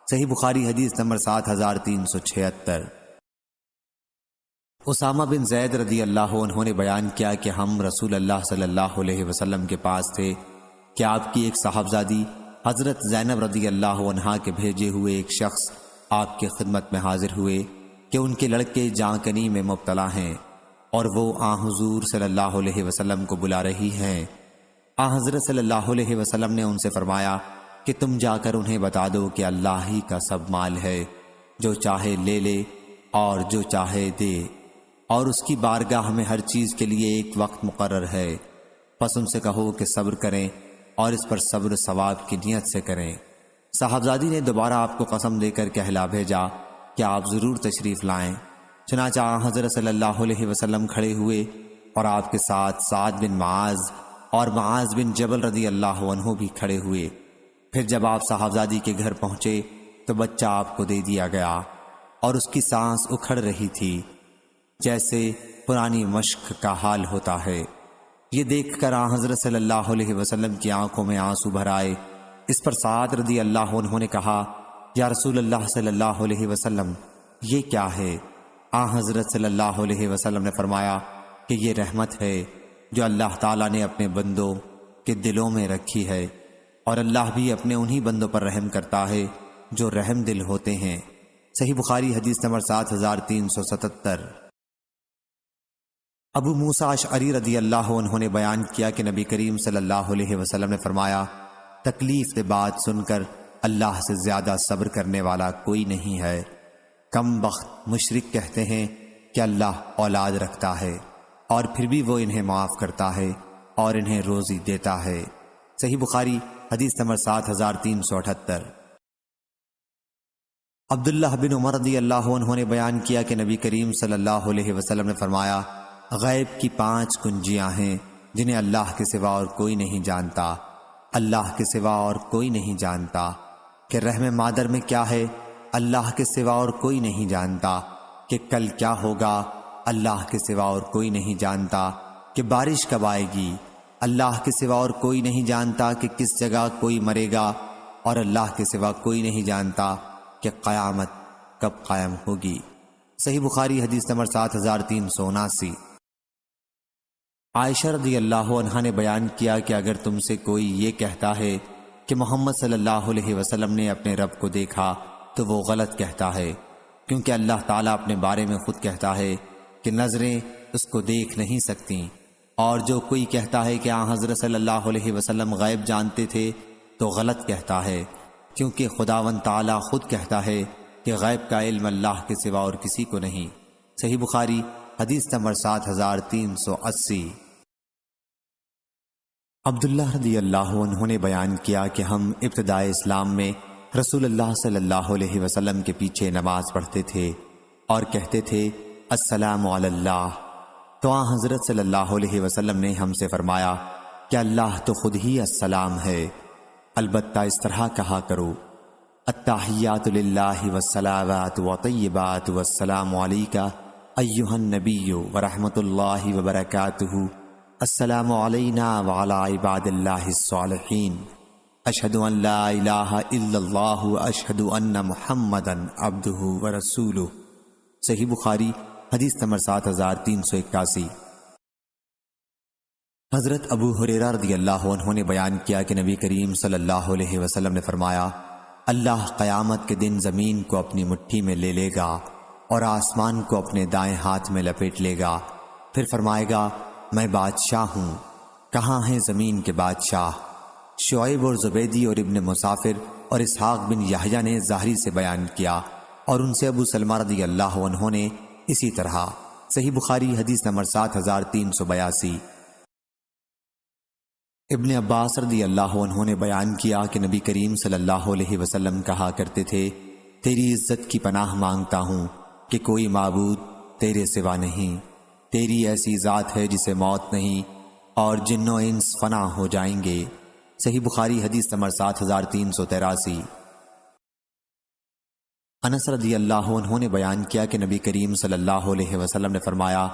صحیح بخاری حدیث نمبر 7376۔ اسامہ بن زید رضی اللہ عنہ نے بیان کیا کہ ہم رسول اللہ صلی اللہ علیہ وسلم کے پاس تھے کہ آپ کی ایک صاحبزادی حضرت زینب رضی اللہ عنہا کے بھیجے ہوئے ایک شخص آپ کی خدمت میں حاضر ہوئے کہ ان کے لڑکے جاں کنی میں مبتلا ہیں اور وہ حضور صلی اللہ علیہ وسلم کو بلا رہی ہیں۔ حضرت صلی اللہ علیہ وسلم نے ان سے فرمایا کہ تم جا کر انہیں بتا دو کہ اللہ ہی کا سب مال ہے، جو چاہے لے لے اور جو چاہے دے، اور اس کی بارگاہ میں ہر چیز کے لیے ایک وقت مقرر ہے۔ پس ان سے کہو کہ صبر کریں اور اس پر صبر ثواب کی نیت سے کریں۔ صاحبزادی نے دوبارہ آپ کو قسم دے کر کہلا بھیجا کہ آپ ضرور تشریف لائیں۔ چنانچہ حضرت صلی اللہ علیہ وسلم کھڑے ہوئے اور آپ کے ساتھ سعد بن معاذ اور معاذ بن جبل رضی اللہ عنہ بھی کھڑے ہوئے۔ پھر جب آپ صاحبزادی کے گھر پہنچے تو بچہ آپ کو دے دیا گیا اور اس کی سانس اکھڑ رہی تھی جیسے پرانی مشق کا حال ہوتا ہے۔ یہ دیکھ کر حضرت صلی اللہ علیہ وسلم کی آنکھوں میں آنسو بھر آئے۔ اس پر سعد رضی اللہ عنہ نے کہا، یا رسول اللہ صلی اللہ علیہ وسلم، یہ کیا ہے؟ حضرت صلی اللہ علیہ وسلم نے فرمایا کہ یہ رحمت ہے جو اللہ تعالیٰ نے اپنے بندوں کے دلوں میں رکھی ہے، اور اللہ بھی اپنے انہی بندوں پر رحم کرتا ہے جو رحم دل ہوتے ہیں۔ صحیح بخاری حدیث نمبر 7377۔ ابو موسیٰ اشعری رضی اللہ عنہ نے بیان کیا کہ نبی کریم صلی اللہ علیہ وسلم نے فرمایا، تکلیف دہ بات سن کر اللہ سے زیادہ صبر کرنے والا کوئی نہیں ہے۔ کم بخت مشرک کہتے ہیں کہ اللہ اولاد رکھتا ہے اور پھر بھی وہ انہیں معاف کرتا ہے اور انہیں روزی دیتا ہے۔ صحیح بخاری حدیث نمبر 7378۔ عبداللہ بن عمر رضی اللہ عنہ نے بیان کیا کہ نبی کریم صلی اللہ علیہ وسلم نے فرمایا، غیب کی 5 کنجیاں ہیں جنہیں اللہ کے سوا اور کوئی نہیں جانتا، اللہ کے سوا اور کوئی نہیں جانتا۔ کہ رحم مادر میں کیا ہے، اللہ کے سوا اور کوئی نہیں جانتا۔ کہ کل کیا ہوگا، اللہ کے سوا اور کوئی نہیں جانتا۔ کہ بارش کب آئے گی، اللہ کے سوا اور کوئی نہیں جانتا۔ کہ کس جگہ کوئی مرے گا، اور اللہ کے سوا کوئی نہیں جانتا کہ قیامت کب قائم ہوگی۔ صحیح بخاری حدیث نمبر 7379۔ عائشہ رضی اللہ عنہا نے بیان کیا کہ اگر تم سے کوئی یہ کہتا ہے کہ محمد صلی اللہ علیہ وسلم نے اپنے رب کو دیکھا تو وہ غلط کہتا ہے، کیونکہ اللہ تعالیٰ اپنے بارے میں خود کہتا ہے کہ نظریں اس کو دیکھ نہیں سکتیں۔ اور جو کوئی کہتا ہے کہ حضرت صلی اللہ علیہ وسلم غیب جانتے تھے تو غلط کہتا ہے، کیونکہ خداوند تعالیٰ خود کہتا ہے کہ غیب کا علم اللہ کے سوا اور کسی کو نہیں۔ صحیح بخاری حدیث نمبر 7380۔ عبداللہ رضی اللہ عنہ نے بیان کیا کہ ہم ابتدائے اسلام میں رسول اللہ صلی اللہ علیہ وسلم کے پیچھے نماز پڑھتے تھے اور کہتے تھے السلام علی اللہ، تو حضرت صلی اللہ علیہ وسلم نے ہم سے فرمایا کہ اللہ تو خود ہی السلام ہے، البتہ اس طرح کہا کرو، التحیات للہ والصلوات وطیبات والسلام علیک ایہا النبی ورحمۃ اللہ وبرکاتہ، السلام علینا وعلی عباد اللہ الصالحین، اشہد ان لا الہ الا اللہ اشہد ان محمدا عبدہ ورسولہ۔ صحیح بخاری حدیث نمبر 7381۔ حضرت ابو ہریرہ رضی اللہ عنہ نے بیان کیا کہ نبی کریم صلی اللہ علیہ وسلم نے فرمایا، اللہ قیامت کے دن زمین کو اپنی مٹھی میں لے لے گا اور آسمان کو اپنے دائیں ہاتھ میں لپیٹ لے گا، پھر فرمائے گا میں بادشاہ ہوں، کہاں ہیں زمین کے بادشاہ؟ شعیب اور زبیدی اور ابن مسافر اور اسحاق بن یحییٰ نے ظاہری سے بیان کیا، اور ان سے ابو سلمہ رضی اللہ عنہ نے اسی طرح۔ صحیح بخاری حدیث نمبر 7382۔ ابن عباس رضی اللہ عنہ نے بیان کیا کہ نبی کریم صلی اللہ علیہ وسلم کہا کرتے تھے، تیری عزت کی پناہ مانگتا ہوں کہ کوئی معبود تیرے سوا نہیں، تیری ایسی ذات ہے جسے موت نہیں، اور جن و انس فنا ہو جائیں گے۔ صحیح بخاری حدیث نمبر 7383۔ انس رضی اللہ عنہ نے بیان کیا کہ نبی کریم صلی اللہ علیہ وسلم نے فرمایا،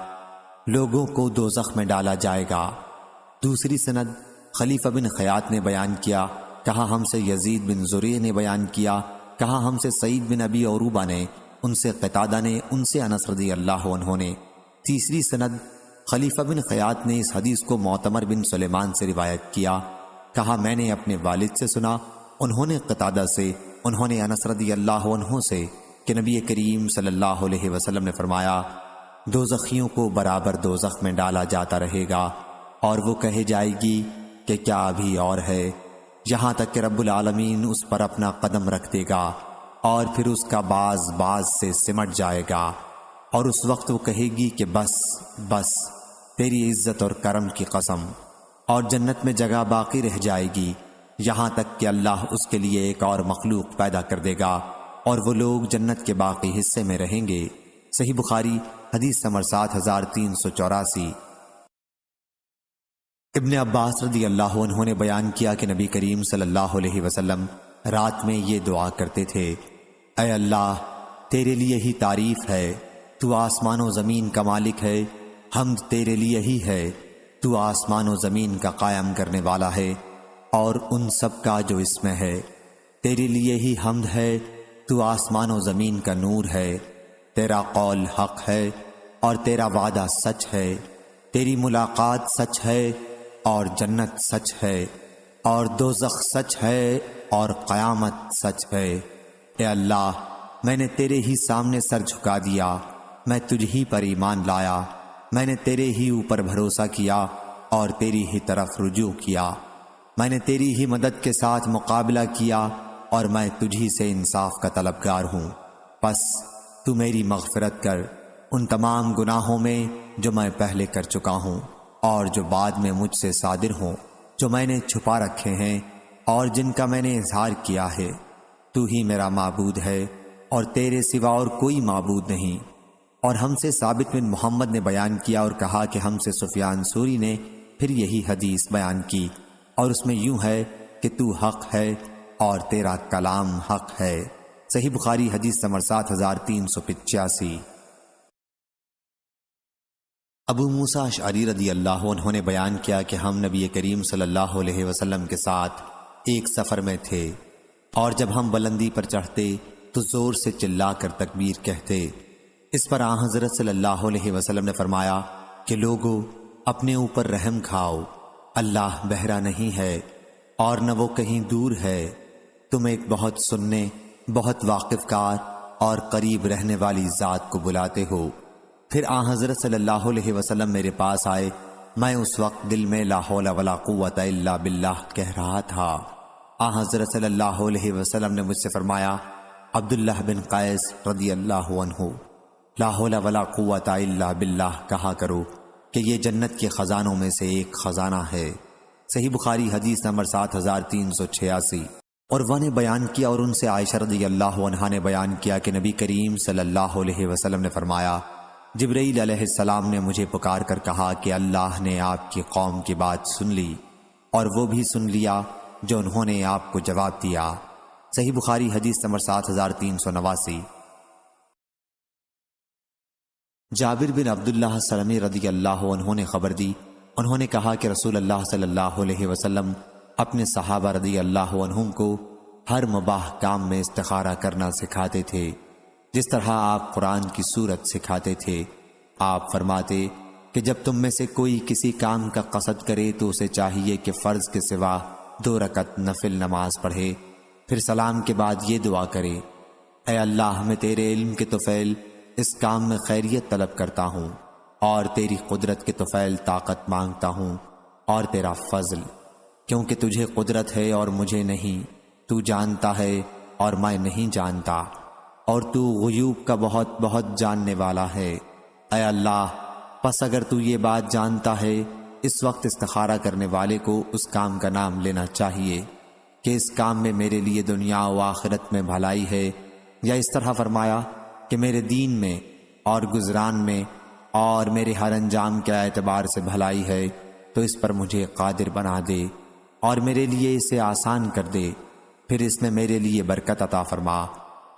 لوگوں کو دوزخ میں ڈالا جائے گا۔ دوسری سند خلیفہ بن خیاط نے بیان کیا، کہا ہم سے یزید بن زریع نے بیان کیا، کہا ہم سے سعید بن ابی عروبہ نے، ان سے قتادہ نے، ان سے انس رضی اللہ عنہ نے۔ تیسری سند خلیفہ بن خیاط نے اس حدیث کو معتمر بن سلیمان سے روایت کیا، کہا میں نے اپنے والد سے سنا، انہوں نے قتادہ سے، انہوں نے انس رضی اللہ عنہ سے کہ نبی کریم صلی اللہ علیہ وسلم نے فرمایا، دوزخیوں کو برابر دوزخ میں ڈالا جاتا رہے گا، اور وہ کہے جائے گی کہ کیا ابھی اور ہے، یہاں تک کہ رب العالمین اس پر اپنا قدم رکھ دے گا اور پھر اس کا باز باز سے سمٹ جائے گا، اور اس وقت وہ کہے گی کہ بس بس، تیری عزت اور کرم کی قسم، اور جنت میں جگہ باقی رہ جائے گی یہاں تک کہ اللہ اس کے لیے ایک اور مخلوق پیدا کر دے گا اور وہ لوگ جنت کے باقی حصے میں رہیں گے۔ صحیح بخاری حدیث نمبر 7384۔ ابن عباس رضی اللہ عنہ نے بیان کیا کہ نبی کریم صلی اللہ علیہ وسلم رات میں یہ دعا کرتے تھے: اے اللہ، تیرے لیے ہی تعریف ہے، تو آسمان و زمین کا مالک ہے، حمد تیرے لیے ہی ہے، تو آسمان و زمین کا قائم کرنے والا ہے اور ان سب کا جو اس میں ہے، تیرے لیے ہی حمد ہے، تو آسمان و زمین کا نور ہے، تیرا قول حق ہے اور تیرا وعدہ سچ ہے، تیری ملاقات سچ ہے اور جنت سچ ہے اور دوزخ سچ ہے اور قیامت سچ ہے۔ اے اللہ، میں نے تیرے ہی سامنے سر جھکا دیا، میں تجھ ہی پر ایمان لایا، میں نے تیرے ہی اوپر بھروسہ کیا اور تیری ہی طرف رجوع کیا، میں نے تیری ہی مدد کے ساتھ مقابلہ کیا اور میں تجھی سے انصاف کا طلبگار ہوں، پس تو میری مغفرت کر ان تمام گناہوں میں جو میں پہلے کر چکا ہوں اور جو بعد میں مجھ سے صادر ہوں، جو میں نے چھپا رکھے ہیں اور جن کا میں نے اظہار کیا ہے۔ تو ہی میرا معبود ہے اور تیرے سوا اور کوئی معبود نہیں۔ اور ہم سے ثابت بن محمد نے بیان کیا اور کہا کہ ہم سے سفیان ثوری نے پھر یہی حدیث بیان کی، اور اس میں یوں ہے کہ تو حق ہے اور تیرا کلام حق ہے۔ صحیح بخاری حدیث نمبر 7385۔ ابو موسیٰ اشعری رضی اللہ عنہ نے بیان کیا کہ ہم نبی کریم صلی اللہ علیہ وسلم کے ساتھ ایک سفر میں تھے، اور جب ہم بلندی پر چڑھتے تو زور سے چلا کر تکبیر کہتے۔ اس پر آن حضرت صلی اللہ علیہ وسلم نے فرمایا کہ لوگو، اپنے اوپر رحم کھاؤ، اللہ بہرا نہیں ہے اور نہ وہ کہیں دور ہے، تم ایک بہت سننے، بہت واقف کار اور قریب رہنے والی ذات کو بلاتے ہو۔ پھر آن حضرت صلی اللہ علیہ وسلم میرے پاس آئے، میں اس وقت دل میں لا حول ولا قوت الا باللہ کہہ رہا تھا۔ آن حضرت صلی اللہ علیہ وسلم نے مجھ سے فرمایا: عبداللہ بن قیس رضی اللہ عنہ، لا حول ولا قوت الا باللہ کہا کرو کہ یہ جنت کے خزانوں میں سے ایک خزانہ ہے۔ صحیح بخاری حدیث نمبر 7386۔ اور وہ نے بیان کیا اور ان سے عائشہ رضی اللہ عنہا نے بیان کیا کہ نبی کریم صلی اللہ علیہ وسلم نے فرمایا: جبرائیل علیہ السلام نے مجھے پکار کر کہا کہ اللہ نے آپ کی قوم کی بات سن لی اور وہ بھی سن لیا جو انہوں نے آپ کو جواب دیا۔ صحیح بخاری حدیث نمبر 7389۔ جابر بن عبداللہ سلمی رضی اللہ عنہ نے خبر دی، انہوں نے کہا کہ رسول اللہ صلی اللہ علیہ وسلم اپنے صحابہ رضی اللہ عنہم کو ہر مباح کام میں استخارہ کرنا سکھاتے تھے، جس طرح آپ قرآن کی سورت سکھاتے تھے۔ آپ فرماتے کہ جب تم میں سے کوئی کسی کام کا قصد کرے تو اسے چاہیے کہ فرض کے سوا 2 رکعت نفل نماز پڑھے، پھر سلام کے بعد یہ دعا کرے: اے اللہ، میں تیرے علم کے طفیل اس کام میں خیریت طلب کرتا ہوں اور تیری قدرت کے طفیل طاقت مانگتا ہوں اور تیرا فضل، کیونکہ تجھے قدرت ہے اور مجھے نہیں، تو جانتا ہے اور میں نہیں جانتا، اور تو غیوب کا بہت بہت جاننے والا ہے۔ اے اللہ، پس اگر تو یہ بات جانتا ہے، اس وقت استخارہ کرنے والے کو اس کام کا نام لینا چاہیے کہ اس کام میں میرے لیے دنیا و آخرت میں بھلائی ہے، یا اس طرح فرمایا کہ میرے دین میں اور گزران میں اور میرے ہر انجام کے اعتبار سے بھلائی ہے، تو اس پر مجھے قادر بنا دے اور میرے لیے اسے آسان کر دے، پھر اس میں میرے لیے برکت عطا فرما۔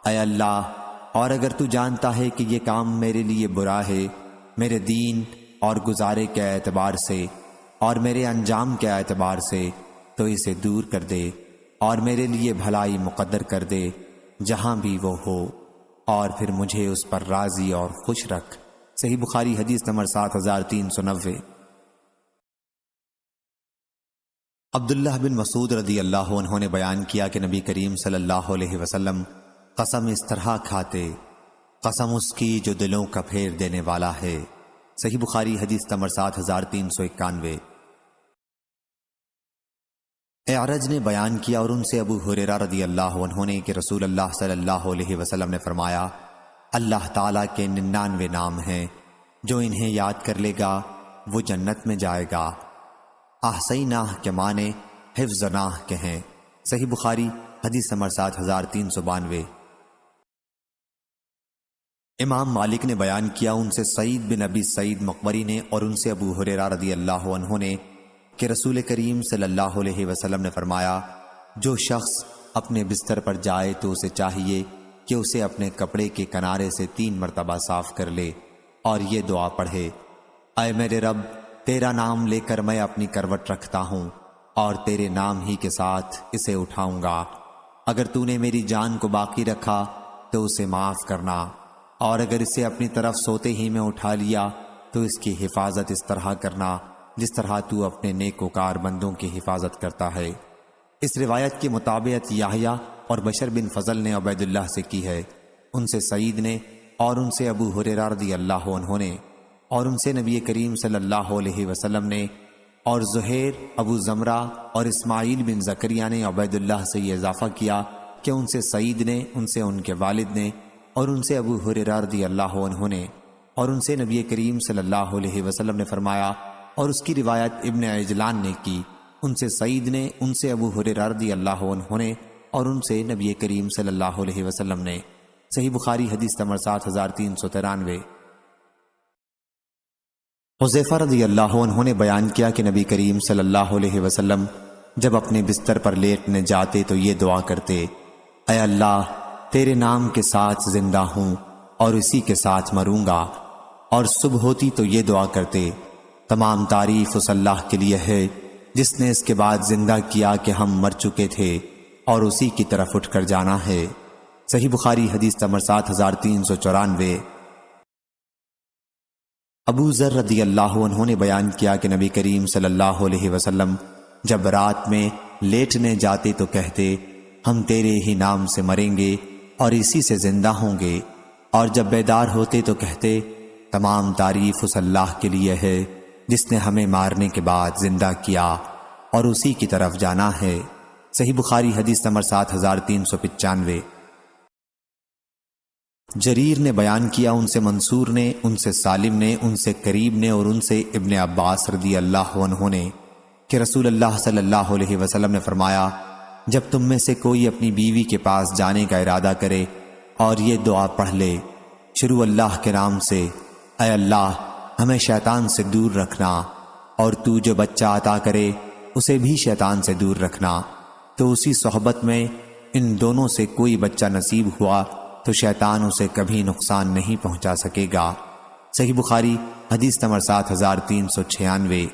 اے اللہ، اور اگر تو جانتا ہے کہ یہ کام میرے لیے برا ہے، میرے دین اور گزارے کے اعتبار سے اور میرے انجام کے اعتبار سے، تو اسے دور کر دے اور میرے لیے بھلائی مقدر کر دے جہاں بھی وہ ہو، اور پھر مجھے اس پر راضی اور خوش رکھ۔ صحیح بخاری حدیث نمبر 7390۔ عبداللہ بن مسعود رضی اللہ عنہ نے بیان کیا کہ نبی کریم صلی اللہ علیہ وسلم قسم اس طرح کھاتے: قسم اس کی جو دلوں کا پھیر دینے والا ہے۔ صحیح بخاری حدیث نمبر 7391۔ اعرج نے بیان کیا اور ان سے ابو ہریرہ رضی اللہ عنہ نے کہ رسول اللہ صلی اللہ علیہ وسلم نے فرمایا، اللہ تعالیٰ کے 99 نام ہیں، جو انہیں یاد کر لے گا وہ جنت میں جائے گا۔ احصیناہ کے معنی حفظناہ کے ہیں۔ صحیح بخاری حدیث نمبر 7392۔ امام مالک نے بیان کیا ان سے سعید بن ابی سعید مقبری نے اور ان سے ابو ہریرہ رضی اللہ عنہ نے کہ رسول کریم صلی اللہ علیہ وسلم نے فرمایا، جو شخص اپنے بستر پر جائے تو اسے چاہیے کہ اسے اپنے کپڑے کے کنارے سے 3 مرتبہ صاف کر لے اور یہ دعا پڑھے، اے میرے رب، تیرا نام لے کر میں اپنی کروٹ رکھتا ہوں اور تیرے نام ہی کے ساتھ اسے اٹھاؤں گا۔ اگر تو نے میری جان کو باقی رکھا تو اسے معاف کرنا، اور اگر اسے اپنی طرف سوتے ہی میں اٹھا لیا تو اس کی حفاظت اس طرح کرنا جس طرح تو اپنے نیکوکار بندوں کی حفاظت کرتا ہے۔ اس روایت کی مطابقت یحییٰ اور بشر بن فضل نے عبید اللہ سے کی ہے، ان سے سعید نے اور ان سے ابو ہریرہ رضی اللہ عنہ نے اور ان سے نبی کریم صلی اللہ علیہ وسلم نے، اور زہیر، ابو زمرہ اور اسماعیل بن زکریا نے عبید اللہ سے یہ اضافہ کیا کہ ان سے سعید نے، ان سے ان کے والد نے اور ان سے ابو ہریرہ رضی اللہ عنہ نے اور ان سے نبی کریم صلی اللہ علیہ وسلم نے فرمایا، اور اس کی روایت ابن عجلان نے کی، ان سے سعید نے، ان سے ابو ہریرہ رضی اللہ عنہ نے اور ان سے نبی کریم صلی اللہ علیہ وسلم نے۔ صحیح بخاری حدیث نمبر 7393۔ حذیفہ رضی اللہ عنہ نے بیان کیا کہ نبی کریم صلی اللہ علیہ وسلم جب اپنے بستر پر لیٹنے جاتے تو یہ دعا کرتے، اے اللہ، تیرے نام کے ساتھ زندہ ہوں اور اسی کے ساتھ مروں گا، اور صبح ہوتی تو یہ دعا کرتے، تمام تعریف اس اللہ کے لیے ہے جس نے اس کے بعد زندہ کیا کہ ہم مر چکے تھے اور اسی کی طرف اٹھ کر جانا ہے۔ صحیح بخاری حدیث نمبر 7394۔ ابو ذر رضی اللہ عنہ نے بیان کیا کہ نبی کریم صلی اللہ علیہ وسلم جب رات میں لیٹنے جاتے تو کہتے، ہم تیرے ہی نام سے مریں گے اور اسی سے زندہ ہوں گے، اور جب بیدار ہوتے تو کہتے، تمام تعریف اس اللہ کے لیے ہے جس نے ہمیں مارنے کے بعد زندہ کیا اور اسی کی طرف جانا ہے۔ صحیح بخاری حدیث نمبر 7395۔ جریر نے بیان کیا ان سے منصور نے، ان سے سالم نے، ان سے قریب نے اور ان سے ابن عباس رضی اللہ عنہ نے کہ رسول اللہ صلی اللہ علیہ وسلم نے فرمایا، جب تم میں سے کوئی اپنی بیوی کے پاس جانے کا ارادہ کرے اور یہ دعا پڑھ لے، شروع اللہ کے نام سے، اے اللہ، ہمیں شیطان سے دور رکھنا، اور تو جو بچہ عطا کرے اسے بھی شیطان سے دور رکھنا، تو اسی صحبت میں ان دونوں سے کوئی بچہ نصیب ہوا تو شیطان اسے کبھی نقصان نہیں پہنچا سکے گا۔ صحیح بخاری حدیث نمبر 7396۔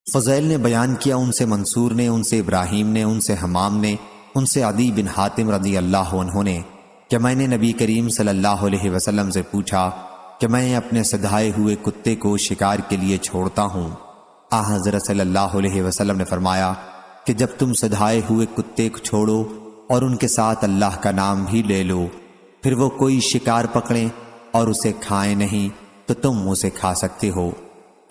فضیل نے بیان کیا ان سے منصور نے، ان سے ابراہیم نے، ان سے حمام نے، ان سے عدی بن حاتم رضی اللہ عنہ نے کہ میں نے نبی کریم صلی اللہ علیہ وسلم سے پوچھا کہ میں اپنے سدھائے ہوئے کتے کو شکار کے لیے چھوڑتا ہوں۔ حضرت صلی اللہ علیہ وسلم نے فرمایا کہ جب تم سدھائے ہوئے کتے کو چھوڑو اور ان کے ساتھ اللہ کا نام بھی لے لو، پھر وہ کوئی شکار پکڑیں اور اسے کھائیں نہیں تو تم اسے کھا سکتے ہو،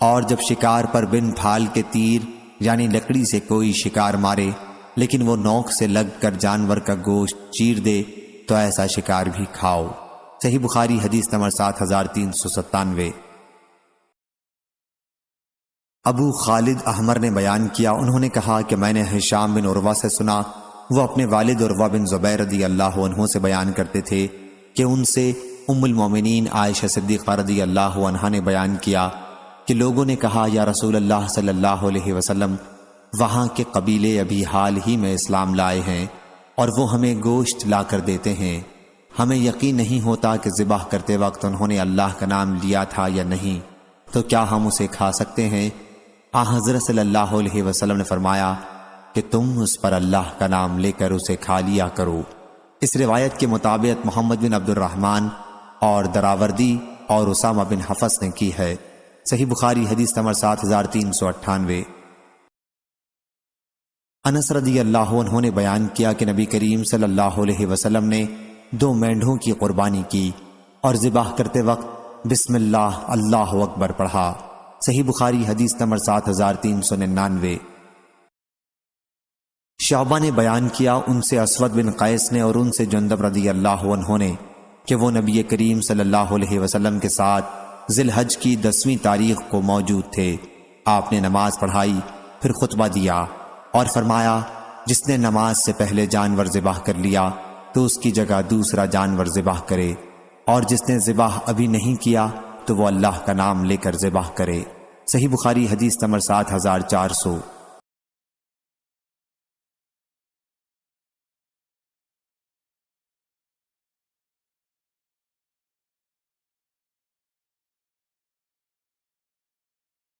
اور جب شکار پر بن پھال کے تیر یعنی لکڑی سے کوئی شکار مارے لیکن وہ نوک سے لگ کر جانور کا گوشت چیر دے تو ایسا شکار بھی کھاؤ۔ صحیح بخاری حدیث نمبر 7397۔ ابو خالد احمر نے بیان کیا، انہوں نے کہا کہ میں نے ہشام بن عروہ سے سنا، وہ اپنے والد عروہ بن زبیر رضی اللہ عنہ سے بیان کرتے تھے کہ ان سے ام المومنین عائشہ صدیقہ رضی اللہ عنہا نے بیان کیا کہ لوگوں نے کہا، یا رسول اللہ صلی اللہ علیہ وسلم، وہاں کے قبیلے ابھی حال ہی میں اسلام لائے ہیں اور وہ ہمیں گوشت لا کر دیتے ہیں، ہمیں یقین نہیں ہوتا کہ ذبح کرتے وقت انہوں نے اللہ کا نام لیا تھا یا نہیں، تو کیا ہم اسے کھا سکتے ہیں؟ حضرت صلی اللہ علیہ وسلم نے فرمایا کہ تم اس پر اللہ کا نام لے کر اسے کھا لیا کرو۔ اس روایت کے مطابق محمد بن عبد الرحمن اور دراوردی اور اسامہ بن حفص نے کی ہے۔ صحیح بخاری حدیث نمبر 7398۔ انس رضی اللہ عنہ نے بیان کیا کہ نبی کریم صلی اللہ علیہ وسلم نے 2 مینڈھوں کی قربانی کی اور ذبح کرتے وقت بسم اللہ اللہ اکبر پڑھا۔ صحیح بخاری حدیث نمبر 7399۔ شعبہ نے بیان کیا ان سے اسود بن قیس نے اور ان سے جندب رضی اللہ عنہ نے کہ وہ نبی کریم صلی اللہ علیہ وسلم کے ساتھ ذی الحج کی 10ویں تاریخ کو موجود تھے۔ آپ نے نماز پڑھائی، پھر خطبہ دیا اور فرمایا جس نے نماز سے پہلے جانور ذبح کر لیا تو اس کی جگہ دوسرا جانور ذبح کرے، اور جس نے ذبح ابھی نہیں کیا تو وہ اللہ کا نام لے کر ذبح کرے۔ صحیح بخاری حدیث نمبر 7400۔